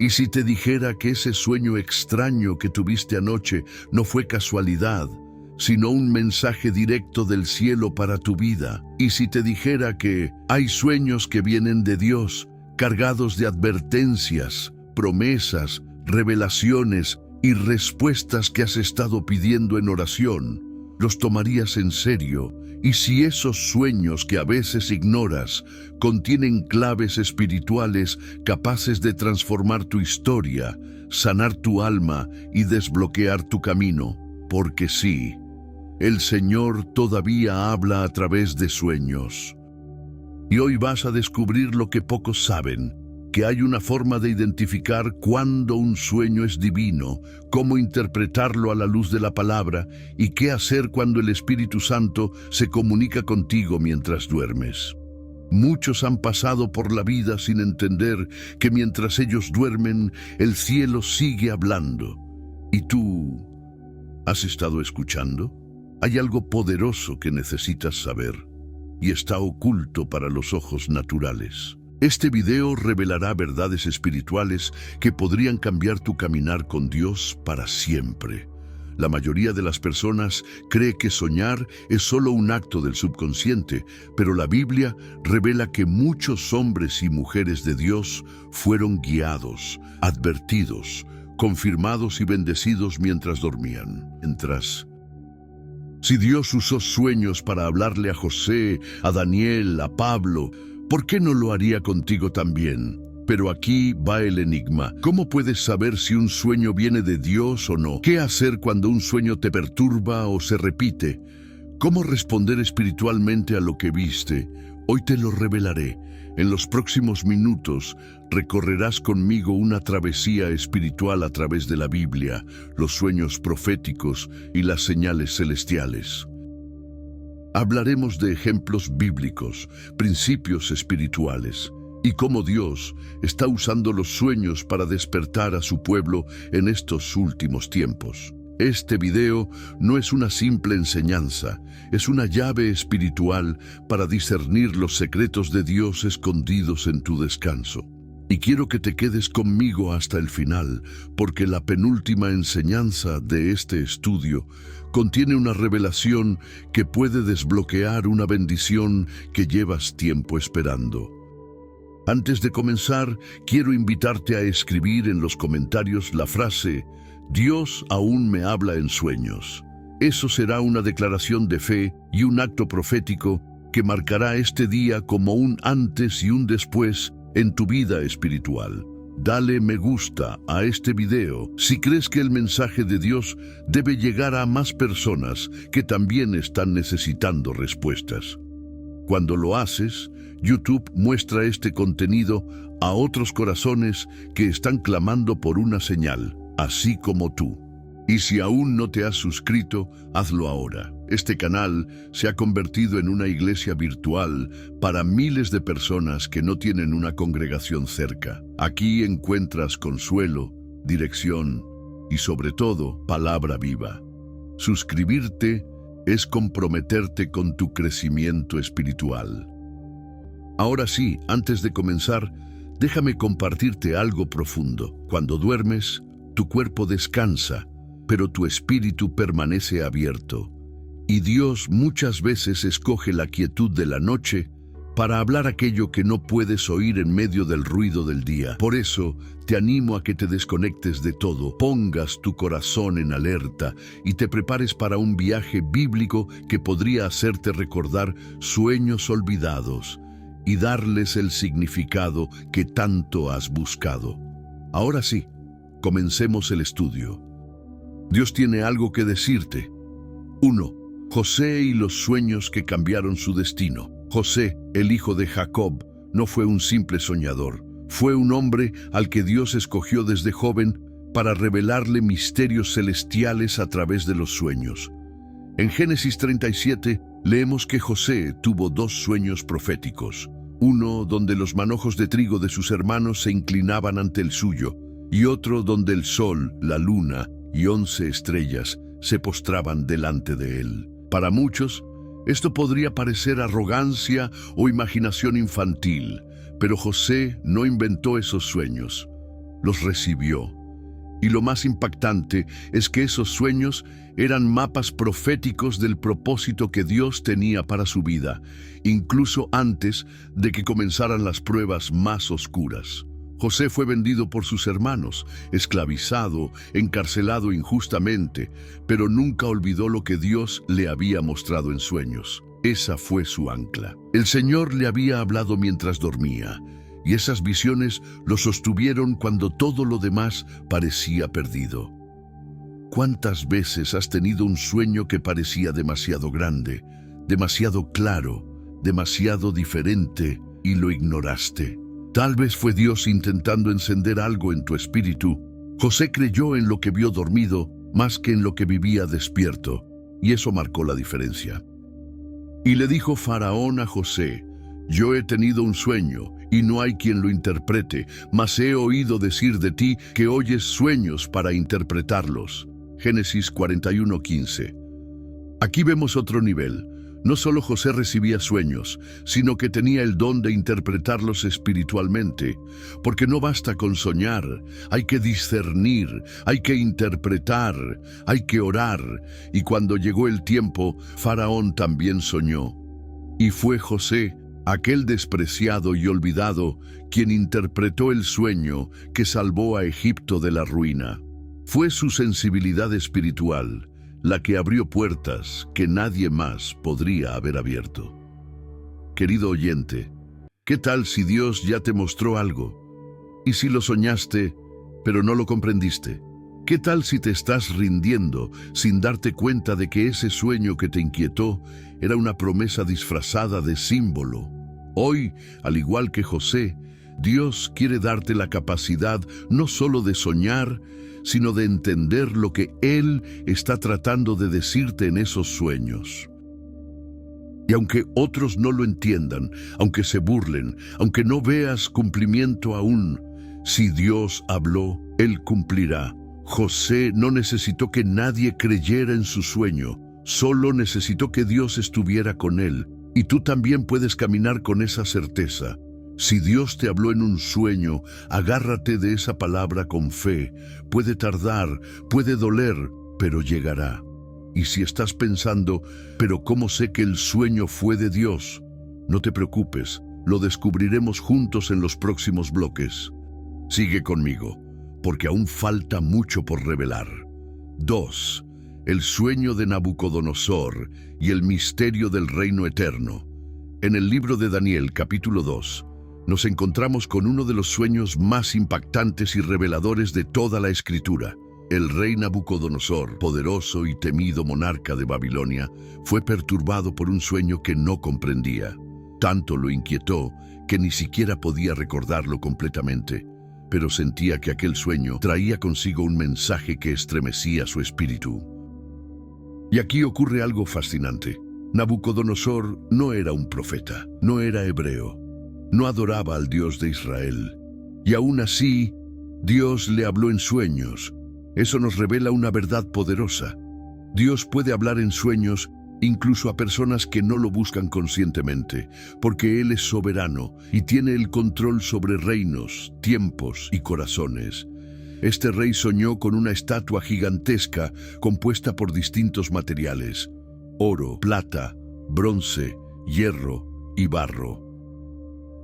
¿Y si te dijera que ese sueño extraño que tuviste anoche no fue casualidad, sino un mensaje directo del cielo para tu vida? ¿Y si te dijera que hay sueños que vienen de Dios, cargados de advertencias, promesas, revelaciones y respuestas que has estado pidiendo en oración? ¿Los tomarías en serio? Y si esos sueños que a veces ignoras contienen claves espirituales capaces de transformar tu historia, sanar tu alma y desbloquear tu camino. Porque sí, el Señor todavía habla a través de sueños. Y hoy vas a descubrir lo que pocos saben, que hay una forma de identificar cuándo un sueño es divino, cómo interpretarlo a la luz de la palabra y qué hacer cuando el Espíritu Santo se comunica contigo mientras duermes. Muchos han pasado por la vida sin entender que mientras ellos duermen, el cielo sigue hablando. ¿Y tú has estado escuchando? Hay algo poderoso que necesitas saber y está oculto para los ojos naturales. Este video revelará verdades espirituales que podrían cambiar tu caminar con Dios para siempre. La mayoría de las personas cree que soñar es solo un acto del subconsciente, pero la Biblia revela que muchos hombres y mujeres de Dios fueron guiados, advertidos, confirmados y bendecidos mientras dormían. Si Dios usó sueños para hablarle a José, a Daniel, a Pablo, ¿por qué no lo haría contigo también? Pero aquí va el enigma. ¿Cómo puedes saber si un sueño viene de Dios o no? ¿Qué hacer cuando un sueño te perturba o se repite? ¿Cómo responder espiritualmente a lo que viste? Hoy te lo revelaré. En los próximos minutos recorrerás conmigo una travesía espiritual a través de la Biblia, los sueños proféticos y las señales celestiales. Hablaremos de ejemplos bíblicos, principios espirituales y cómo Dios está usando los sueños para despertar a su pueblo en estos últimos tiempos. Este video no es una simple enseñanza, es una llave espiritual para discernir los secretos de Dios escondidos en tu descanso. Y quiero que te quedes conmigo hasta el final, porque la penúltima enseñanza de este estudio contiene una revelación que puede desbloquear una bendición que llevas tiempo esperando. Antes de comenzar, quiero invitarte a escribir en los comentarios la frase «Dios aún me habla en sueños». Eso será una declaración de fe y un acto profético que marcará este día como un antes y un después en tu vida espiritual. Dale me gusta a este video si crees que el mensaje de Dios debe llegar a más personas que también están necesitando respuestas. Cuando lo haces, YouTube muestra este contenido a otros corazones que están clamando por una señal, así como tú. Y si aún no te has suscrito, hazlo ahora. Este canal se ha convertido en una iglesia virtual para miles de personas que no tienen una congregación cerca. Aquí encuentras consuelo, dirección y sobre todo, palabra viva. Suscribirte es comprometerte con tu crecimiento espiritual. Ahora sí, antes de comenzar, déjame compartirte algo profundo. Cuando duermes, tu cuerpo descansa, pero tu espíritu permanece abierto. Y Dios muchas veces escoge la quietud de la noche para hablar aquello que no puedes oír en medio del ruido del día. Por eso, te animo a que te desconectes de todo, pongas tu corazón en alerta y te prepares para un viaje bíblico que podría hacerte recordar sueños olvidados y darles el significado que tanto has buscado. Ahora sí, comencemos el estudio. Dios tiene algo que decirte. 1. José y los sueños que cambiaron su destino. José, el hijo de Jacob, no fue un simple soñador. Fue un hombre al que Dios escogió desde joven para revelarle misterios celestiales a través de los sueños. En Génesis 37 leemos que José tuvo 2 sueños proféticos. Uno donde los manojos de trigo de sus hermanos se inclinaban ante el suyo, y otro donde el sol, la luna y 11 estrellas se postraban delante de él. Para muchos, esto podría parecer arrogancia o imaginación infantil, pero José no inventó esos sueños. los recibió. Y lo más impactante es que esos sueños eran mapas proféticos del propósito que Dios tenía para su vida, incluso antes de que comenzaran las pruebas más oscuras. José fue vendido por sus hermanos, esclavizado, encarcelado injustamente, pero nunca olvidó lo que Dios le había mostrado en sueños. Esa fue su ancla. El Señor le había hablado mientras dormía, y esas visiones lo sostuvieron cuando todo lo demás parecía perdido. ¿Cuántas veces has tenido un sueño que parecía demasiado grande, demasiado claro, demasiado diferente y lo ignoraste? Tal vez fue Dios intentando encender algo en tu espíritu. José creyó en lo que vio dormido más que en lo que vivía despierto, y eso marcó la diferencia. Y le dijo Faraón a José: yo he tenido un sueño, y no hay quien lo interprete, mas he oído decir de ti que oyes sueños para interpretarlos. Génesis 41:15. Aquí vemos otro nivel. No solo José recibía sueños, sino que tenía el don de interpretarlos espiritualmente, porque no basta con soñar, hay que discernir, hay que interpretar, hay que orar, y cuando llegó el tiempo, Faraón también soñó. Y fue José, aquel despreciado y olvidado, quien interpretó el sueño que salvó a Egipto de la ruina. Fue su sensibilidad espiritual la que abrió puertas que nadie más podría haber abierto. Querido oyente, ¿qué tal si Dios ya te mostró algo? ¿Y si lo soñaste, pero no lo comprendiste? ¿Qué tal si te estás rindiendo sin darte cuenta de que ese sueño que te inquietó era una promesa disfrazada de símbolo? Hoy, al igual que José, Dios quiere darte la capacidad no solo de soñar, sino de entender lo que Él está tratando de decirte en esos sueños. Y aunque otros no lo entiendan, aunque se burlen, aunque no veas cumplimiento aún, si Dios habló, Él cumplirá. José no necesitó que nadie creyera en su sueño, solo necesitó que Dios estuviera con él. Y tú también puedes caminar con esa certeza. Si Dios te habló en un sueño, agárrate de esa palabra con fe. Puede tardar, puede doler, pero llegará. Y si estás pensando, ¿pero cómo sé que el sueño fue de Dios? No te preocupes, lo descubriremos juntos en los próximos bloques. Sigue conmigo, porque aún falta mucho por revelar. 2. El sueño de Nabucodonosor y el misterio del reino eterno. En el libro de Daniel, capítulo 2, nos encontramos con uno de los sueños más impactantes y reveladores de toda la Escritura. El rey Nabucodonosor, poderoso y temido monarca de Babilonia, fue perturbado por un sueño que no comprendía. Tanto lo inquietó que ni siquiera podía recordarlo completamente, pero sentía que aquel sueño traía consigo un mensaje que estremecía su espíritu. Y aquí ocurre algo fascinante. Nabucodonosor no era un profeta, no era hebreo, no adoraba al Dios de Israel. Y aún así, Dios le habló en sueños. Eso nos revela una verdad poderosa. Dios puede hablar en sueños incluso a personas que no lo buscan conscientemente, porque Él es soberano y tiene el control sobre reinos, tiempos y corazones. Este rey soñó con una estatua gigantesca compuesta por distintos materiales: oro, plata, bronce, hierro y barro.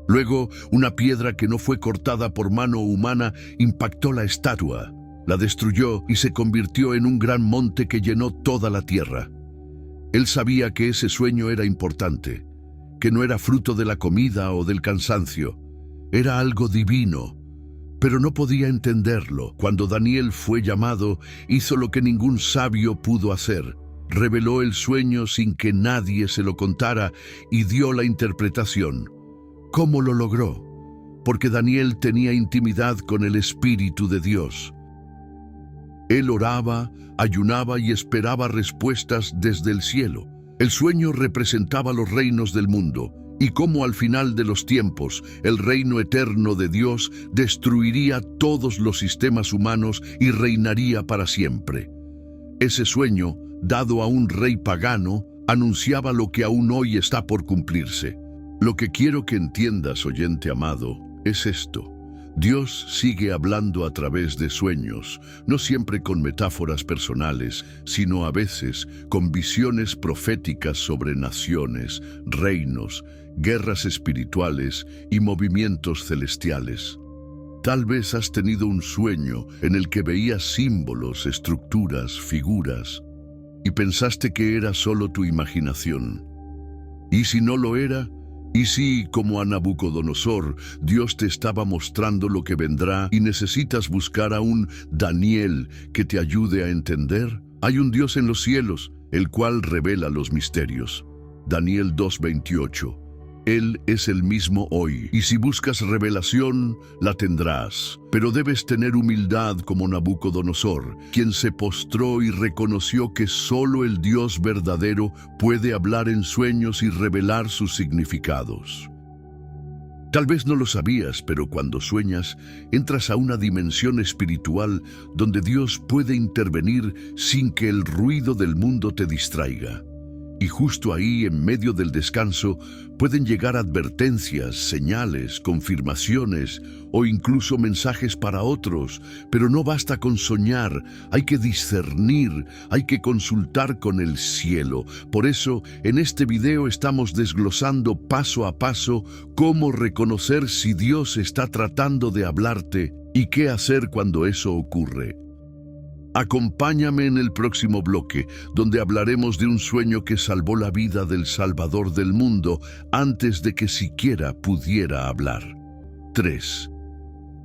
Luego, una piedra que no fue cortada por mano humana impactó la estatua, la destruyó y se convirtió en un gran monte que llenó toda la tierra. Él sabía que ese sueño era importante, que no era fruto de la comida o del cansancio, era algo divino, pero no podía entenderlo. Cuando Daniel fue llamado, hizo lo que ningún sabio pudo hacer: reveló el sueño sin que nadie se lo contara y dio la interpretación. ¿Cómo lo logró? Porque Daniel tenía intimidad con el Espíritu de Dios. Él oraba, ayunaba y esperaba respuestas desde el cielo. El sueño representaba los reinos del mundo y cómo al final de los tiempos el reino eterno de Dios destruiría todos los sistemas humanos y reinaría para siempre. Ese sueño, dado a un rey pagano, anunciaba lo que aún hoy está por cumplirse. Lo que quiero que entiendas, oyente amado, es esto. Dios sigue hablando a través de sueños, no siempre con metáforas personales, sino a veces con visiones proféticas sobre naciones, reinos, guerras espirituales y movimientos celestiales. Tal vez has tenido un sueño en el que veías símbolos, estructuras, figuras, y pensaste que era solo tu imaginación. ¿Y si no lo era? ¿Y si, como a Nabucodonosor, Dios te estaba mostrando lo que vendrá y necesitas buscar a un Daniel que te ayude a entender? Hay un Dios en los cielos, el cual revela los misterios. Daniel 2:28. Él es el mismo hoy, y si buscas revelación, la tendrás. Pero debes tener humildad como Nabucodonosor, quien se postró y reconoció que solo el Dios verdadero puede hablar en sueños y revelar sus significados. Tal vez no lo sabías, pero cuando sueñas, entras a una dimensión espiritual donde Dios puede intervenir sin que el ruido del mundo te distraiga. Y justo ahí, en medio del descanso, pueden llegar advertencias, señales, confirmaciones o incluso mensajes para otros. Pero no basta con soñar, hay que discernir, hay que consultar con el cielo. Por eso, en este video estamos desglosando paso a paso cómo reconocer si Dios está tratando de hablarte y qué hacer cuando eso ocurre. Acompáñame en el próximo bloque, donde hablaremos de un sueño que salvó la vida del Salvador del mundo antes de que siquiera pudiera hablar. 3.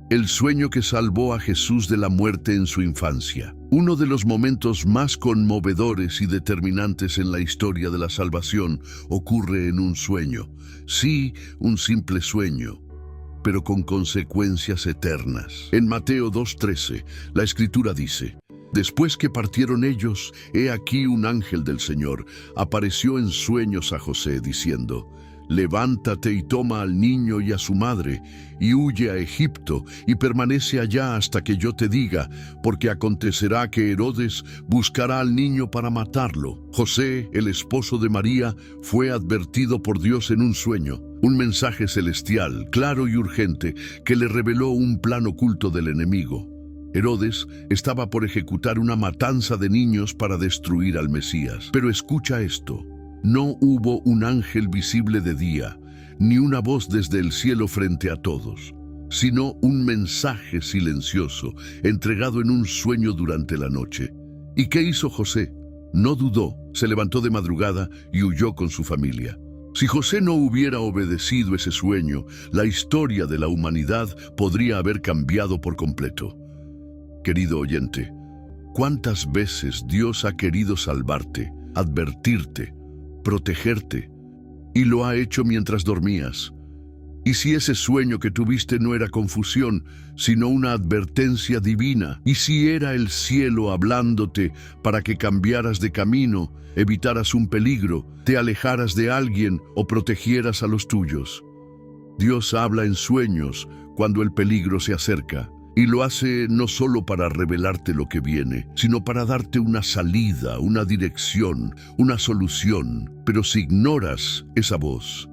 El sueño que salvó a Jesús de la muerte en su infancia. Uno de los momentos más conmovedores y determinantes en la historia de la salvación ocurre en un sueño. Sí, un simple sueño, pero con consecuencias eternas. En Mateo 2:13, la Escritura dice: Después que partieron ellos, he aquí un ángel del Señor apareció en sueños a José, diciendo: Levántate y toma al niño y a su madre, y huye a Egipto, y permanece allá hasta que yo te diga, porque acontecerá que Herodes buscará al niño para matarlo. José, el esposo de María, fue advertido por Dios en un sueño, un mensaje celestial, claro y urgente, que le reveló un plan oculto del enemigo. Herodes estaba por ejecutar una matanza de niños para destruir al Mesías. Pero escucha esto: no hubo un ángel visible de día, ni una voz desde el cielo frente a todos, sino un mensaje silencioso, entregado en un sueño durante la noche. ¿Y qué hizo José? No dudó, se levantó de madrugada y huyó con su familia. Si José no hubiera obedecido ese sueño, la historia de la humanidad podría haber cambiado por completo. Querido oyente, ¿cuántas veces Dios ha querido salvarte, advertirte, protegerte, y lo ha hecho mientras dormías? ¿Y si ese sueño que tuviste no era confusión, sino una advertencia divina? ¿Y si era el cielo hablándote para que cambiaras de camino, evitaras un peligro, te alejaras de alguien o protegieras a los tuyos? Dios habla en sueños cuando el peligro se acerca. Y lo hace no solo para revelarte lo que viene, sino para darte una salida, una dirección, una solución. Pero si ignoras esa voz,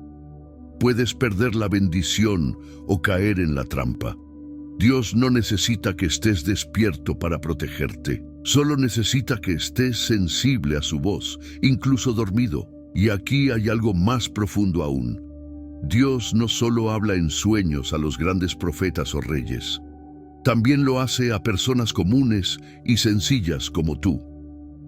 puedes perder la bendición o caer en la trampa. Dios no necesita que estés despierto para protegerte. Solo necesita que estés sensible a su voz, incluso dormido. Y aquí hay algo más profundo aún. Dios no solo habla en sueños a los grandes profetas o reyes. También lo hace a personas comunes y sencillas como tú.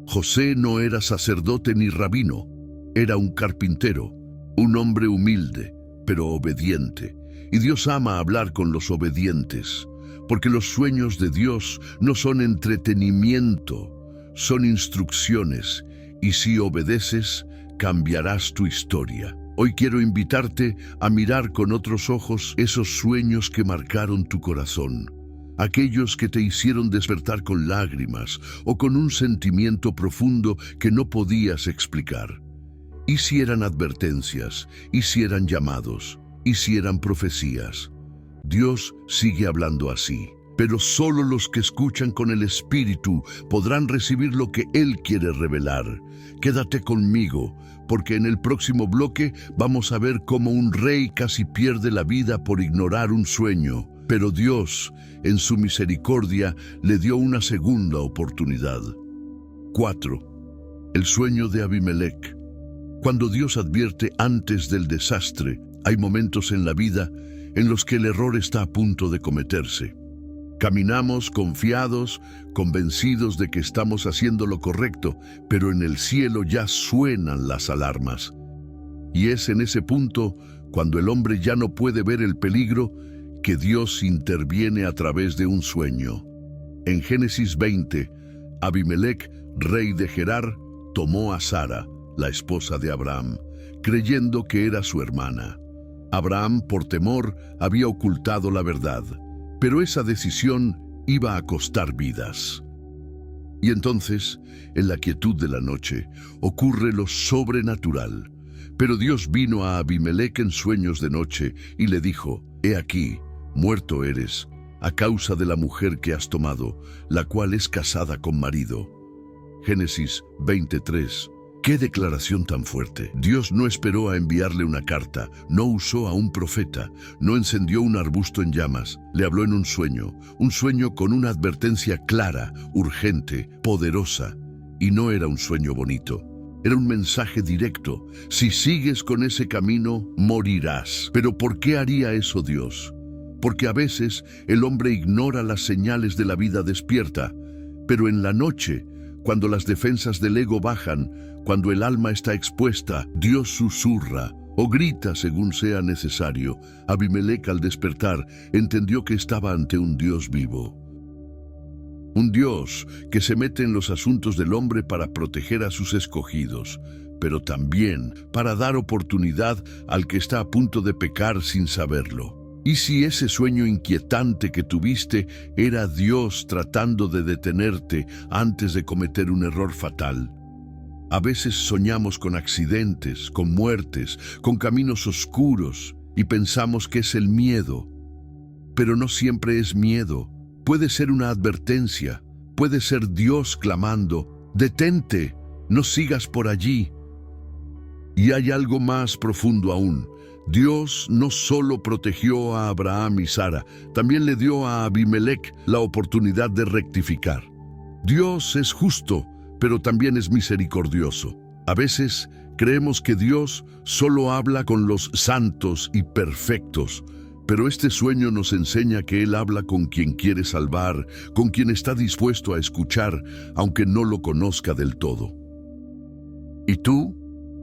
José no era sacerdote ni rabino, era un carpintero, un hombre humilde, pero obediente. Y Dios ama hablar con los obedientes, porque los sueños de Dios no son entretenimiento, son instrucciones, y si obedeces, cambiarás tu historia. Hoy quiero invitarte a mirar con otros ojos esos sueños que marcaron tu corazón. Aquellos que te hicieron despertar con lágrimas o con un sentimiento profundo que no podías explicar. ¿Y si eran advertencias? ¿Y si eran llamados? ¿Y si eran profecías? Dios sigue hablando así, pero solo los que escuchan con el Espíritu podrán recibir lo que Él quiere revelar. Quédate conmigo, porque en el próximo bloque vamos a ver cómo un rey casi pierde la vida por ignorar un sueño. pero Dios, en su misericordia, le dio una segunda oportunidad. 4. El sueño de Abimelec. Cuando Dios advierte antes del desastre, hay momentos en la vida en los que el error está a punto de cometerse. Caminamos confiados, convencidos de que estamos haciendo lo correcto, pero en el cielo ya suenan las alarmas. Y es en ese punto, cuando el hombre ya no puede ver el peligro, que Dios interviene a través de un sueño. En Génesis 20, Abimelec, rey de Gerar, tomó a Sara, la esposa de Abraham, creyendo que era su hermana. Abraham, por temor, había ocultado la verdad, pero esa decisión iba a costar vidas. Y entonces, en la quietud de la noche, ocurre lo sobrenatural. Pero Dios vino a Abimelec en sueños de noche y le dijo: «He aquí, muerto eres, a causa de la mujer que has tomado, la cual es casada con marido». Génesis 23. ¡Qué declaración tan fuerte! Dios no esperó a enviarle una carta, no usó a un profeta, no encendió un arbusto en llamas, le habló en un sueño con una advertencia clara, urgente, poderosa. Y no era un sueño bonito, era un mensaje directo: si sigues con ese camino, morirás. ¿Pero por qué haría eso Dios? Porque a veces el hombre ignora las señales de la vida despierta, pero en la noche, cuando las defensas del ego bajan, cuando el alma está expuesta, Dios susurra o grita según sea necesario. Abimelec, al despertar, entendió que estaba ante un Dios vivo. Un Dios que se mete en los asuntos del hombre para proteger a sus escogidos, pero también para dar oportunidad al que está a punto de pecar sin saberlo. ¿Y si ese sueño inquietante que tuviste era Dios tratando de detenerte antes de cometer un error fatal? A veces soñamos con accidentes, con muertes, con caminos oscuros y pensamos que es el miedo. Pero no siempre es miedo. Puede ser una advertencia, puede ser Dios clamando: «Detente, no sigas por allí». Y hay algo más profundo aún. Dios no solo protegió a Abraham y Sara, también le dio a Abimelec la oportunidad de rectificar. Dios es justo, pero también es misericordioso. A veces creemos que Dios solo habla con los santos y perfectos, pero este sueño nos enseña que Él habla con quien quiere salvar, con quien está dispuesto a escuchar, aunque no lo conozca del todo. ¿Y tú?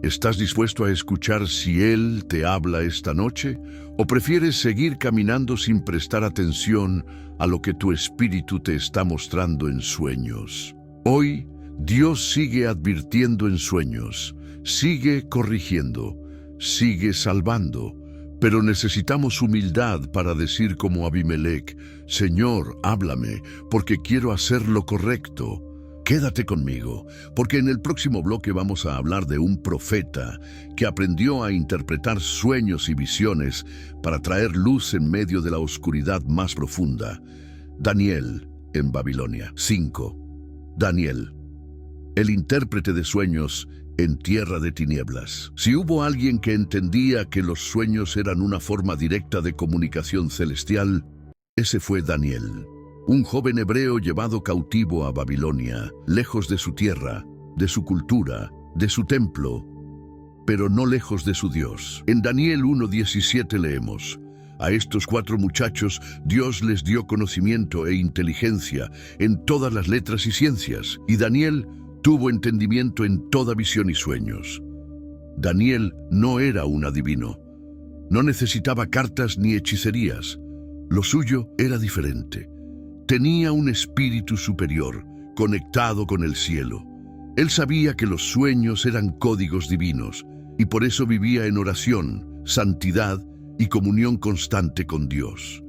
¿Estás dispuesto a escuchar si Él te habla esta noche? ¿O prefieres seguir caminando sin prestar atención a lo que tu espíritu te está mostrando en sueños? Hoy, Dios sigue advirtiendo en sueños, sigue corrigiendo, sigue salvando, pero necesitamos humildad para decir como Abimelec: «Señor, háblame, porque quiero hacer lo correcto». Quédate conmigo, porque en el próximo bloque vamos a hablar de un profeta que aprendió a interpretar sueños y visiones para traer luz en medio de la oscuridad más profunda. Daniel, en Babilonia. 5. Daniel, el intérprete de sueños en tierra de tinieblas. Si hubo alguien que entendía que los sueños eran una forma directa de comunicación celestial, ese fue Daniel. Un joven hebreo llevado cautivo a Babilonia, lejos de su tierra, de su cultura, de su templo, pero no lejos de su Dios. En Daniel 1:17 leemos: «A estos 4 muchachos Dios les dio conocimiento e inteligencia en todas las letras y ciencias, y Daniel tuvo entendimiento en toda visión y sueños». Daniel no era un adivino, no necesitaba cartas ni hechicerías. Lo suyo era diferente. Tenía un espíritu superior, conectado con el cielo. Él sabía que los sueños eran códigos divinos, y por eso vivía en oración, santidad y comunión constante con Dios.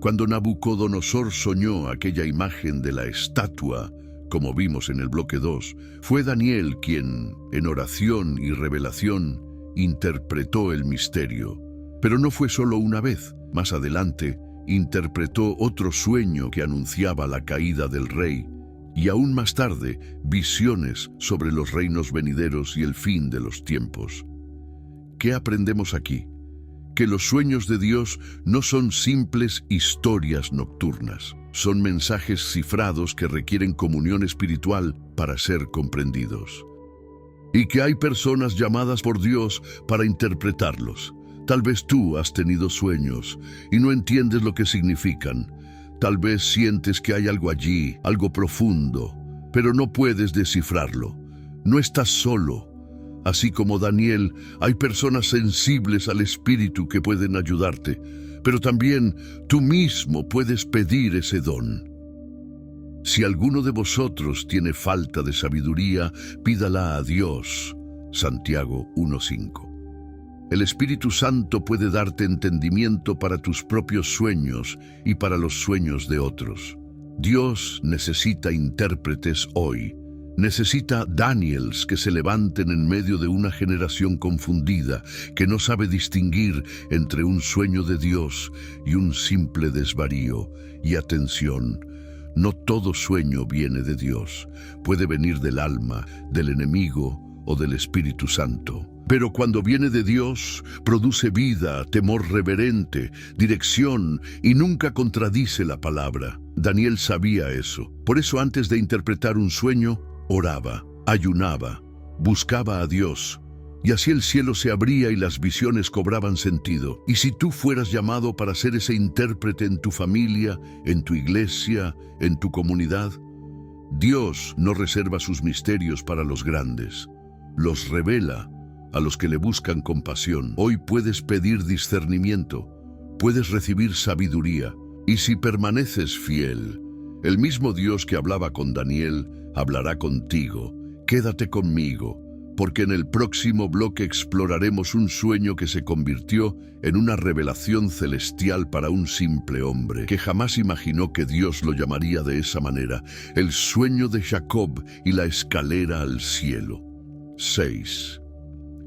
Cuando Nabucodonosor soñó aquella imagen de la estatua, como vimos en el bloque 2, fue Daniel quien, en oración y revelación, interpretó el misterio. Pero no fue solo una vez. Más adelante, interpretó otro sueño que anunciaba la caída del rey, y aún más tarde, visiones sobre los reinos venideros y el fin de los tiempos. ¿Qué aprendemos aquí? que los sueños de Dios no son simples historias nocturnas. Son mensajes cifrados que requieren comunión espiritual para ser comprendidos. Y que hay personas llamadas por Dios para interpretarlos. Tal vez tú has tenido sueños y no entiendes lo que significan. Tal vez sientes que hay algo allí, algo profundo, pero no puedes descifrarlo. No estás solo. Así como Daniel, hay personas sensibles al Espíritu que pueden ayudarte, pero también tú mismo puedes pedir ese don. Si alguno de vosotros tiene falta de sabiduría, pídala a Dios. Santiago 1:5. El Espíritu Santo puede darte entendimiento para tus propios sueños y para los sueños de otros. Dios necesita intérpretes hoy. Necesita Daniels que se levanten en medio de una generación confundida, que no sabe distinguir entre un sueño de Dios y un simple desvarío. Y atención, no todo sueño viene de Dios. Puede venir del alma, del enemigo o del Espíritu Santo. Pero cuando viene de Dios, produce vida, temor reverente, dirección y nunca contradice la palabra. Daniel sabía eso. Por eso antes de interpretar un sueño, oraba, ayunaba, buscaba a Dios, y así el cielo se abría y las visiones cobraban sentido. Y si tú fueras llamado para ser ese intérprete en tu familia, en tu iglesia, en tu comunidad, Dios no reserva sus misterios para los grandes, los revela a los que le buscan con pasión. Hoy puedes pedir discernimiento, puedes recibir sabiduría, y si permaneces fiel, el mismo Dios que hablaba con Daniel hablará contigo. Quédate conmigo, porque en el próximo bloque exploraremos un sueño que se convirtió en una revelación celestial para un simple hombre, que jamás imaginó que Dios lo llamaría de esa manera. El sueño de Jacob y la escalera al cielo. 6.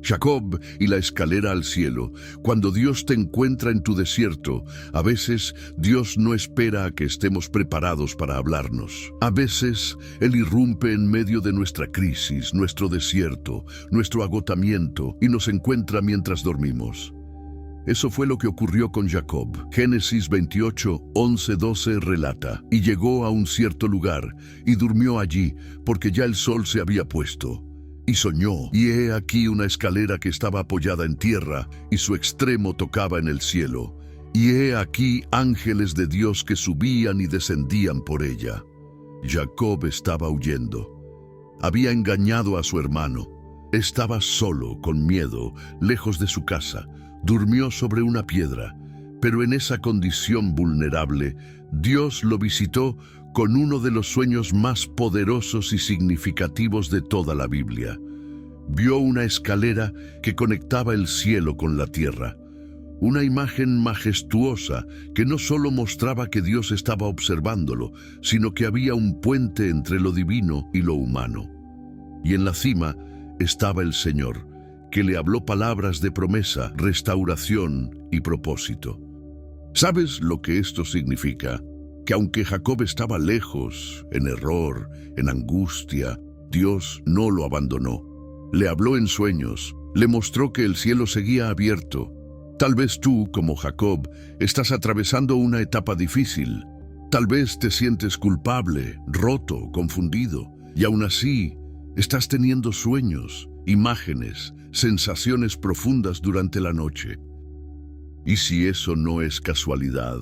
Jacob y la escalera al cielo. Cuando Dios te encuentra en tu desierto, a veces Dios no espera a que estemos preparados para hablarnos. A veces Él irrumpe en medio de nuestra crisis, nuestro desierto, nuestro agotamiento, y nos encuentra mientras dormimos. Eso fue lo que ocurrió con Jacob. Génesis 28, 11-12 relata: y llegó a un cierto lugar, y durmió allí, porque ya el sol se había puesto. Y soñó, y he aquí una escalera que estaba apoyada en tierra, y su extremo tocaba en el cielo. Y he aquí ángeles de Dios que subían y descendían por ella. Jacob estaba huyendo. Había engañado a su hermano. Estaba solo, con miedo, lejos de su casa. Durmió sobre una piedra. Pero en esa condición vulnerable, Dios lo visitó con uno de los sueños más poderosos y significativos de toda la Biblia. Vio una escalera que conectaba el cielo con la tierra. Una imagen majestuosa que no solo mostraba que Dios estaba observándolo, sino que había un puente entre lo divino y lo humano. Y en la cima estaba el Señor, que le habló palabras de promesa, restauración y propósito. ¿Sabes lo que esto significa? Que aunque Jacob estaba lejos, en error, en angustia, Dios no lo abandonó. Le habló en sueños, le mostró que el cielo seguía abierto. Tal vez tú, como Jacob, estás atravesando una etapa difícil. Tal vez te sientes culpable, roto, confundido, y aún así estás teniendo sueños, imágenes, sensaciones profundas durante la noche. ¿Y si eso no es casualidad?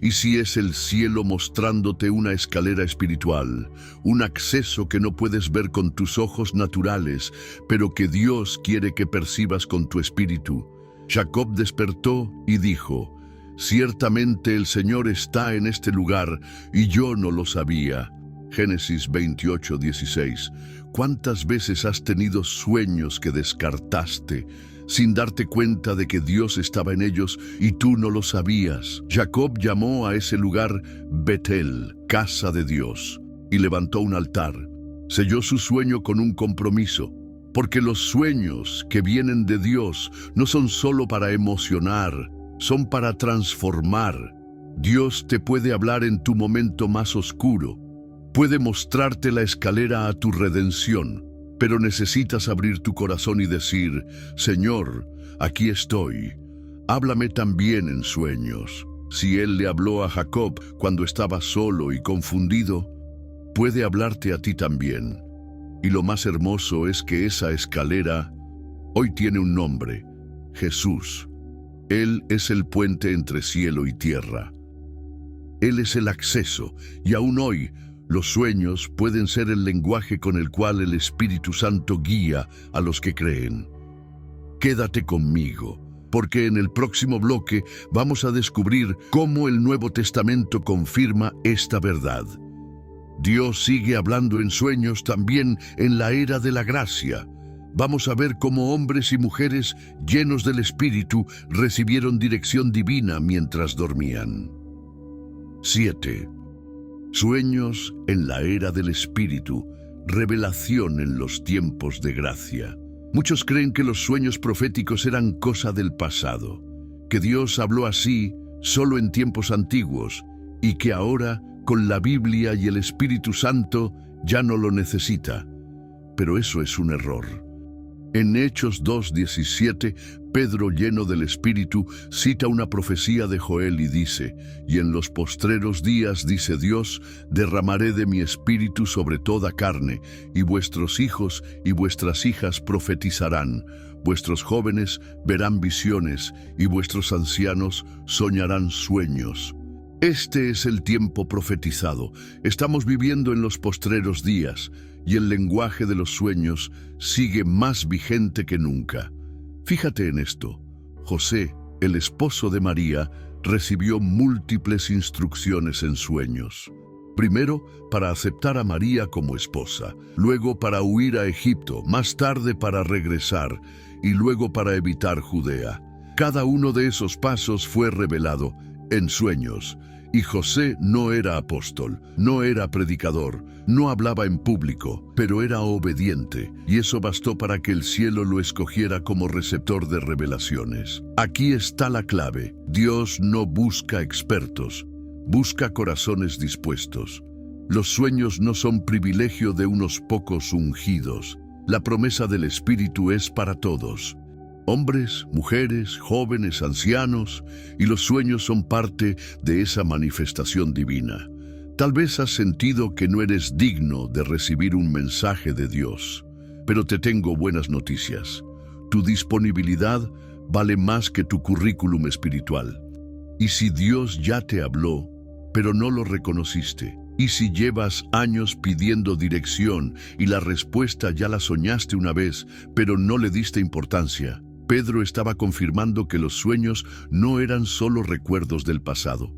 ¿Y si es el cielo mostrándote una escalera espiritual, un acceso que no puedes ver con tus ojos naturales, pero que Dios quiere que percibas con tu espíritu? Jacob despertó y dijo: ciertamente el Señor está en este lugar y yo no lo sabía. Génesis 28:16. ¿Cuántas veces has tenido sueños que descartaste sin darte cuenta de que Dios estaba en ellos y tú no lo sabías? Jacob llamó a ese lugar Betel, casa de Dios, y levantó un altar. Selló su sueño con un compromiso, porque los sueños que vienen de Dios no son solo para emocionar, son para transformar. Dios te puede hablar en tu momento más oscuro, puede mostrarte la escalera a tu redención, pero necesitas abrir tu corazón y decir: Señor, aquí estoy. háblame también en sueños. Si Él le habló a Jacob cuando estaba solo y confundido, puede hablarte a ti también. Y lo más hermoso es que esa escalera hoy tiene un nombre: Jesús. Él es el puente entre cielo y tierra. Él es el acceso, y aún hoy los sueños pueden ser el lenguaje con el cual el Espíritu Santo guía a los que creen. Quédate conmigo, porque en el próximo bloque vamos a descubrir cómo el Nuevo Testamento confirma esta verdad. Dios sigue hablando en sueños también en la era de la gracia. Vamos a ver cómo hombres y mujeres llenos del Espíritu recibieron dirección divina mientras dormían. 7. Sueños en la era del Espíritu, revelación en los tiempos de gracia. Muchos creen que los sueños proféticos eran cosa del pasado, que Dios habló así solo en tiempos antiguos y que ahora, con la Biblia y el Espíritu Santo, ya no lo necesita. Pero eso es un error. En Hechos 2:17, Pedro, lleno del Espíritu, cita una profecía de Joel y dice: «Y en los postreros días, dice Dios, derramaré de mi Espíritu sobre toda carne, y vuestros hijos y vuestras hijas profetizarán, vuestros jóvenes verán visiones, y vuestros ancianos soñarán sueños». Este es el tiempo profetizado. Estamos viviendo en los postreros días, y el lenguaje de los sueños sigue más vigente que nunca. Fíjate en esto. José, el esposo de María, recibió múltiples instrucciones en sueños. Primero, para aceptar a María como esposa, luego para huir a Egipto, más tarde para regresar, y luego para evitar Judea. Cada uno de esos pasos fue revelado en sueños. Y José no era apóstol, no era predicador, no hablaba en público, pero era obediente, y eso bastó para que el cielo lo escogiera como receptor de revelaciones. Aquí está la clave. Dios no busca expertos, busca corazones dispuestos. Los sueños no son privilegio de unos pocos ungidos. La promesa del Espíritu es para todos. Hombres, mujeres, jóvenes, ancianos, y los sueños son parte de esa manifestación divina. Tal vez has sentido que no eres digno de recibir un mensaje de Dios, pero te tengo buenas noticias. Tu disponibilidad vale más que tu currículum espiritual. Y si Dios ya te habló, pero no lo reconociste, y si llevas años pidiendo dirección y la respuesta ya la soñaste una vez, pero no le diste importancia, Pedro estaba confirmando que los sueños no eran solo recuerdos del pasado.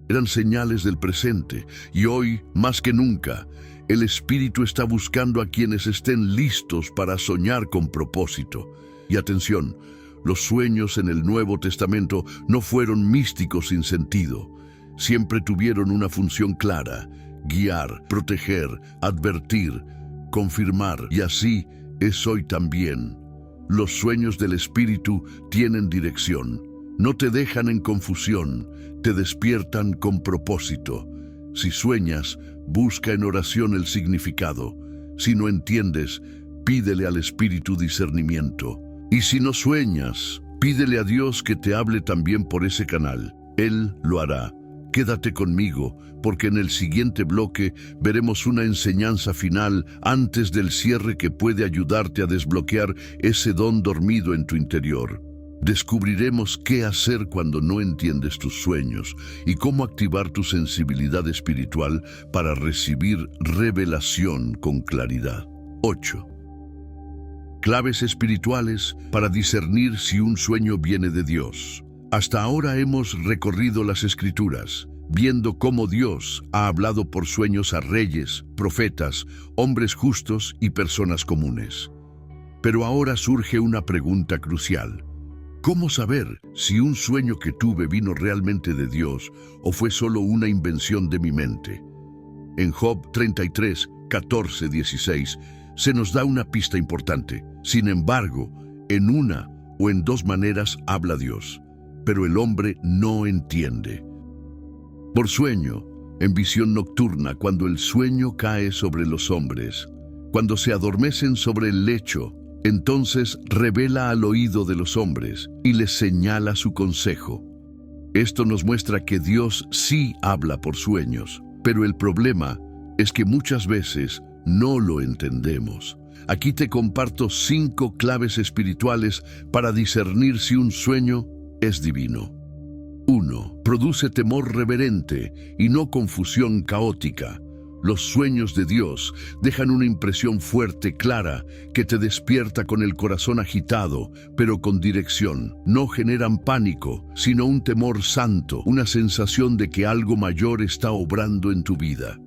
Eran señales del presente, y hoy, más que nunca, el Espíritu está buscando a quienes estén listos para soñar con propósito. Y atención, los sueños en el Nuevo Testamento no fueron místicos sin sentido. Siempre tuvieron una función clara: guiar, proteger, advertir, confirmar, y así es hoy también. Los sueños del Espíritu tienen dirección. No te dejan en confusión, te despiertan con propósito. Si sueñas, busca en oración el significado. Si no entiendes, pídele al Espíritu discernimiento. Y si no sueñas, pídele a Dios que te hable también por ese canal. Él lo hará. Quédate conmigo, porque en el siguiente bloque veremos una enseñanza final antes del cierre que puede ayudarte a desbloquear ese don dormido en tu interior. Descubriremos qué hacer cuando no entiendes tus sueños y cómo activar tu sensibilidad espiritual para recibir revelación con claridad. 8. Claves espirituales para discernir si un sueño viene de Dios. Hasta ahora hemos recorrido las Escrituras, viendo cómo Dios ha hablado por sueños a reyes, profetas, hombres justos y personas comunes. Pero ahora surge una pregunta crucial. ¿Cómo saber si un sueño que tuve vino realmente de Dios o fue solo una invención de mi mente? En Job 33, 14, 16, se nos da una pista importante. Sin embargo, en una o en dos maneras habla Dios, pero el hombre no entiende. Por sueño, en visión nocturna, cuando el sueño cae sobre los hombres, cuando se adormecen sobre el lecho, Entonces revela al oído de los hombres y les señala su consejo. Esto nos muestra que Dios sí habla por sueños, pero el problema es que muchas veces no lo entendemos. Aquí te comparto 5 claves espirituales para discernir si un sueño es divino. 1. Produce temor reverente y no confusión caótica. Los sueños de Dios dejan una impresión fuerte, clara, que te despierta con el corazón agitado, pero con dirección. No generan pánico, sino un temor santo, una sensación de que algo mayor está obrando en tu vida.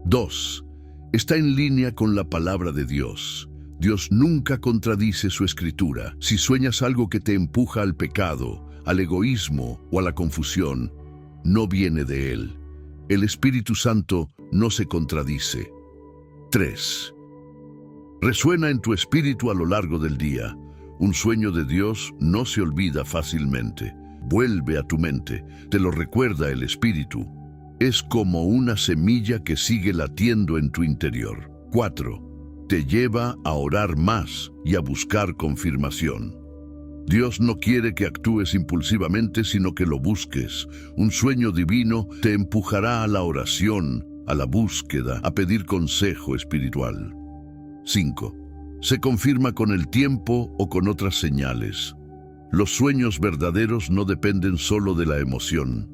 2. Está en línea con la palabra de Dios. Dios nunca contradice su escritura. Si sueñas algo que te empuja al pecado, al egoísmo o a la confusión, no viene de Él. El Espíritu Santo no se contradice. 3. Resuena en tu espíritu a lo largo del día. Un sueño de Dios no se olvida fácilmente. Vuelve a tu mente, te lo recuerda el Espíritu. Es como una semilla que sigue latiendo en tu interior. 4. Te lleva a orar más y a buscar confirmación. Dios no quiere que actúes impulsivamente, sino que lo busques. Un sueño divino te empujará a la oración, a la búsqueda, a pedir consejo espiritual. 5. Se confirma con el tiempo o con otras señales. Los sueños verdaderos no dependen solo de la emoción.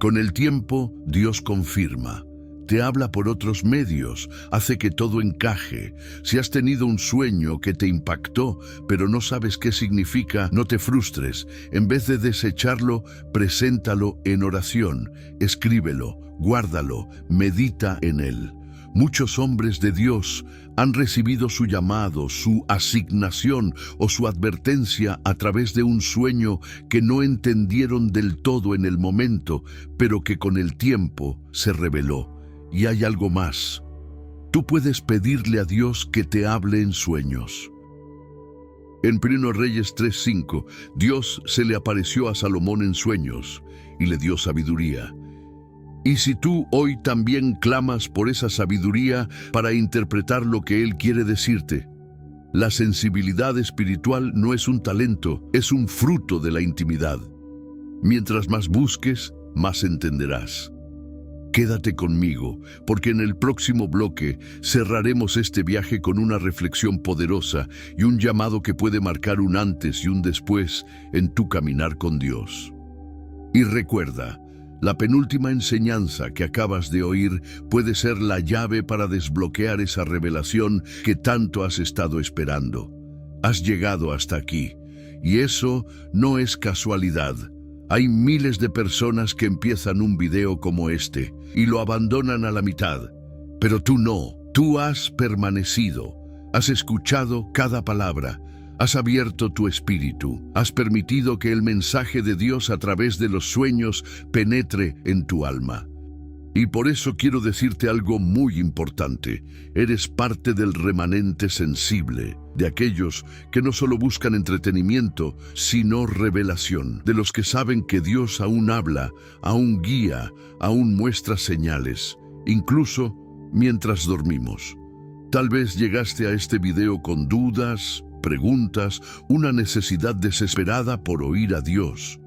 Con el tiempo, Dios confirma. Te habla por otros medios, hace que todo encaje. Si has tenido un sueño que te impactó, pero no sabes qué significa, no te frustres. En vez de desecharlo, preséntalo en oración. Escríbelo, guárdalo, medita en él. Muchos hombres de Dios han recibido su llamado, su asignación o su advertencia a través de un sueño que no entendieron del todo en el momento, pero que con el tiempo se reveló. Y hay algo más. Tú puedes pedirle a Dios que te hable en sueños. En 1 Reyes 3:5, Dios se le apareció a Salomón en sueños y le dio sabiduría. Y si tú hoy también clamas por esa sabiduría para interpretar lo que Él quiere decirte, la sensibilidad espiritual no es un talento, es un fruto de la intimidad. Mientras más busques, más entenderás. Quédate conmigo, porque en el próximo bloque cerraremos este viaje con una reflexión poderosa y un llamado que puede marcar un antes y un después en tu caminar con Dios. Y recuerda, la penúltima enseñanza que acabas de oír puede ser la llave para desbloquear esa revelación que tanto has estado esperando. Has llegado hasta aquí, y eso no es casualidad. Hay miles de personas que empiezan un video como este y lo abandonan a la mitad. Pero tú no, tú has permanecido, has escuchado cada palabra, has abierto tu espíritu, has permitido que el mensaje de Dios a través de los sueños penetre en tu alma. Y por eso quiero decirte algo muy importante. Eres parte del remanente sensible, de aquellos que no solo buscan entretenimiento, sino revelación, de los que saben que Dios aún habla, aún guía, aún muestra señales, incluso mientras dormimos. Tal vez llegaste a este video con dudas, preguntas, una necesidad desesperada por oír a Dios.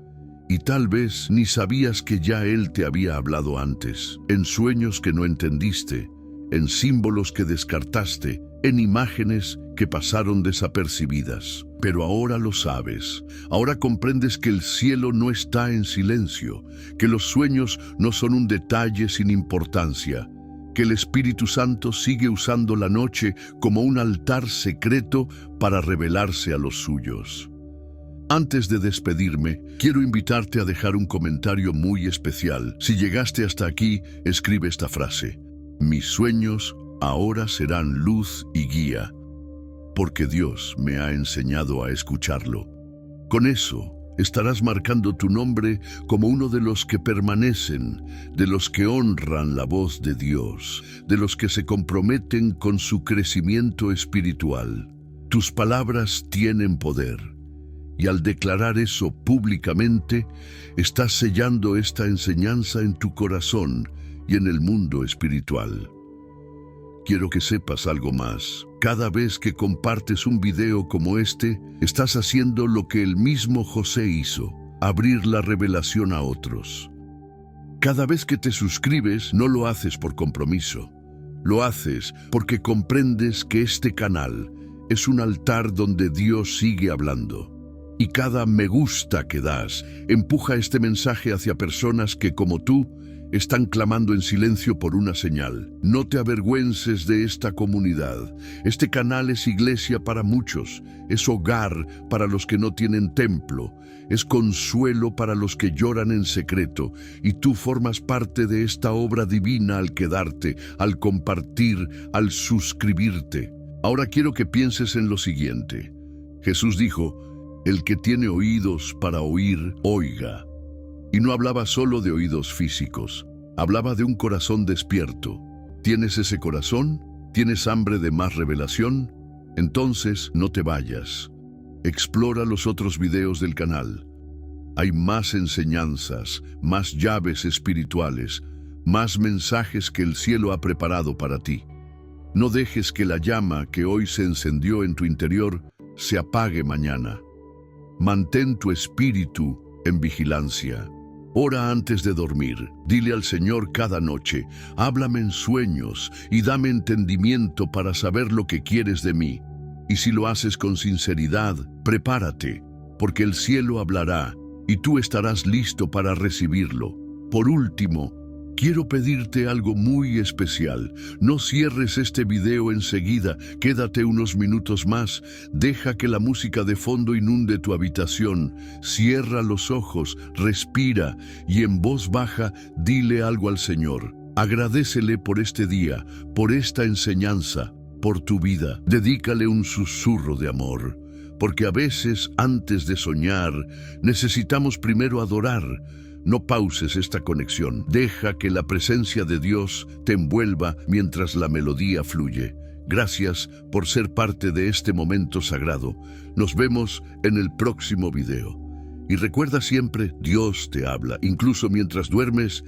Y tal vez ni sabías que ya Él te había hablado antes, en sueños que no entendiste, en símbolos que descartaste, en imágenes que pasaron desapercibidas. Pero ahora lo sabes, ahora comprendes que el cielo no está en silencio, que los sueños no son un detalle sin importancia, que el Espíritu Santo sigue usando la noche como un altar secreto para revelarse a los suyos. Antes de despedirme, quiero invitarte a dejar un comentario muy especial. Si llegaste hasta aquí, escribe esta frase: mis sueños ahora serán luz y guía, porque Dios me ha enseñado a escucharlo. Con eso, estarás marcando tu nombre como uno de los que permanecen, de los que honran la voz de Dios, de los que se comprometen con su crecimiento espiritual. Tus palabras tienen poder. Y al declarar eso públicamente, estás sellando esta enseñanza en tu corazón y en el mundo espiritual. Quiero que sepas algo más. Cada vez que compartes un video como este, estás haciendo lo que el mismo José hizo, abrir la revelación a otros. Cada vez que te suscribes, no lo haces por compromiso. Lo haces porque comprendes que este canal es un altar donde Dios sigue hablando. Y cada me gusta que das empuja este mensaje hacia personas que, como tú, están clamando en silencio por una señal. No te avergüences de esta comunidad. Este canal es iglesia para muchos, es hogar para los que no tienen templo, es consuelo para los que lloran en secreto, y tú formas parte de esta obra divina al quedarte, al compartir, al suscribirte. Ahora quiero que pienses en lo siguiente. Jesús dijo: el que tiene oídos para oír, oiga. Y no hablaba solo de oídos físicos, hablaba de un corazón despierto. ¿Tienes ese corazón? ¿Tienes hambre de más revelación? Entonces no te vayas. Explora los otros videos del canal. Hay más enseñanzas, más llaves espirituales, más mensajes que el cielo ha preparado para ti. No dejes que la llama que hoy se encendió en tu interior se apague mañana. Mantén tu espíritu en vigilancia. Ora antes de dormir. Dile al Señor cada noche: háblame en sueños y dame entendimiento para saber lo que quieres de mí. Y si lo haces con sinceridad, prepárate, porque el cielo hablará y tú estarás listo para recibirlo. Por último, quiero pedirte algo muy especial. No cierres este video enseguida, quédate unos minutos más, deja que la música de fondo inunde tu habitación, cierra los ojos, respira y en voz baja dile algo al Señor. Agradécele por este día, por esta enseñanza, por tu vida. Dedícale un susurro de amor, porque a veces antes de soñar necesitamos primero adorar. No pauses esta conexión. Deja que la presencia de Dios te envuelva mientras la melodía fluye. Gracias por ser parte de este momento sagrado. Nos vemos en el próximo video. Y recuerda siempre, Dios te habla, incluso mientras duermes,